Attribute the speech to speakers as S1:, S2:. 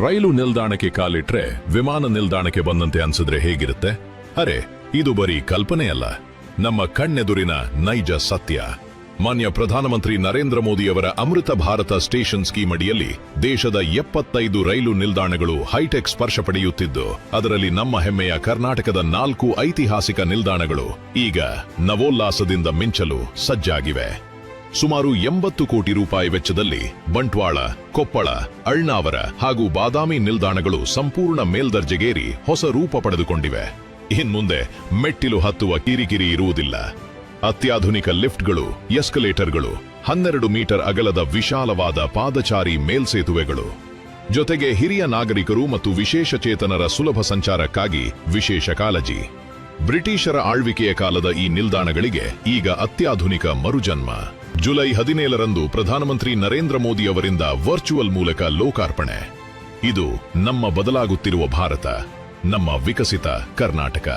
S1: ರೈಲು ನಿಲ್ದಾಣಕ್ಕೆ ಕಾಲಿಟ್ರೆ ವಿಮಾನ ನಿಲ್ದಾಣಕ್ಕೆ ಬಂದಂತೆ ಅನ್ಸಿದ್ರೆ ಹೇಗಿರುತ್ತೆ? ಅರೆ, ಇದು ಬರೀ ಕಲ್ಪನೆಯಲ್ಲ, ನಮ್ಮ ಕಣ್ಣೆದುರಿನ ನೈಜ ಸತ್ಯ. ಮಾನ್ಯ ಪ್ರಧಾನಮಂತ್ರಿ ನರೇಂದ್ರ ಮೋದಿಯವರ ಅಮೃತ ಭಾರತ ಸ್ಟೇಷನ್ ಸ್ಕೀಮ್ ಅಡಿಯಲ್ಲಿ ದೇಶದ 75 ರೈಲು ನಿಲ್ದಾಣಗಳು ಹೈಟೆಕ್ ಸ್ಪರ್ಶ ಪಡೆಯುತ್ತಿದ್ದು, ಅದರಲ್ಲಿ ನಮ್ಮ ಹೆಮ್ಮೆಯ ಕರ್ನಾಟಕದ 4 ಐತಿಹಾಸಿಕ ನಿಲ್ದಾಣಗಳು ಈಗ ನವೋಲ್ಲಾಸದಿಂದ ಮಿಂಚಲು ಸಜ್ಜಾಗಿವೆ. ಸುಮಾರು 80 ಕೋಟಿ ರೂಪಾಯಿ ವೆಚ್ಚದಲ್ಲಿ ಬಂಟ್ವಾಳ, ಕೊಪ್ಪಳ, ಅಳ್ನಾವರ ಹಾಗೂ ಬಾದಾಮಿ ನಿಲ್ದಾಣಗಳು ಸಂಪೂರ್ಣ ಮೇಲ್ದರ್ಜೆಗೇರಿ ಹೊಸ ರೂಪ ಪಡೆದುಕೊಂಡಿವೆ. ಇನ್ಮುಂದೆ ಮೆಟ್ಟಿಲು ಹತ್ತುವ ಕಿರಿಕಿರಿ ಇರುವುದಿಲ್ಲ. ಅತ್ಯಾಧುನಿಕ ಲಿಫ್ಟ್ಗಳು, ಎಸ್ಕಲೇಟರ್ಗಳು, 12 ಮೀಟರ್ ಅಗಲದ ವಿಶಾಲವಾದ ಪಾದಚಾರಿ ಮೇಲ್ಸೇತುವೆಗಳು, ಜೊತೆಗೆ ಹಿರಿಯ ನಾಗರಿಕರು ಮತ್ತು ವಿಶೇಷಚೇತನರ ಸುಲಭ ಸಂಚಾರಕ್ಕಾಗಿ ವಿಶೇಷ ಕಾಳಜಿ. ಬ್ರಿಟಿಷರ ಆಳ್ವಿಕೆಯ ಕಾಲದ ಈ ನಿಲ್ದಾಣಗಳಿಗೆ ಈಗ ಅತ್ಯಾಧುನಿಕ ಮರುಜನ್ಮ. ಜುಲೈ 17ರಂದು ಪ್ರಧಾನಮಂತ್ರಿ ನರೇಂದ್ರ ಮೋದಿ ಅವರಿಂದ ವರ್ಚುವಲ್ ಮೂಲಕ ಲೋಕಾರ್ಪಣೆ. ಇದು ನಮ್ಮ ಬದಲಾಗುತ್ತಿರುವ ಭಾರತ, ನಮ್ಮ ವಿಕಸಿತ ಕರ್ನಾಟಕ.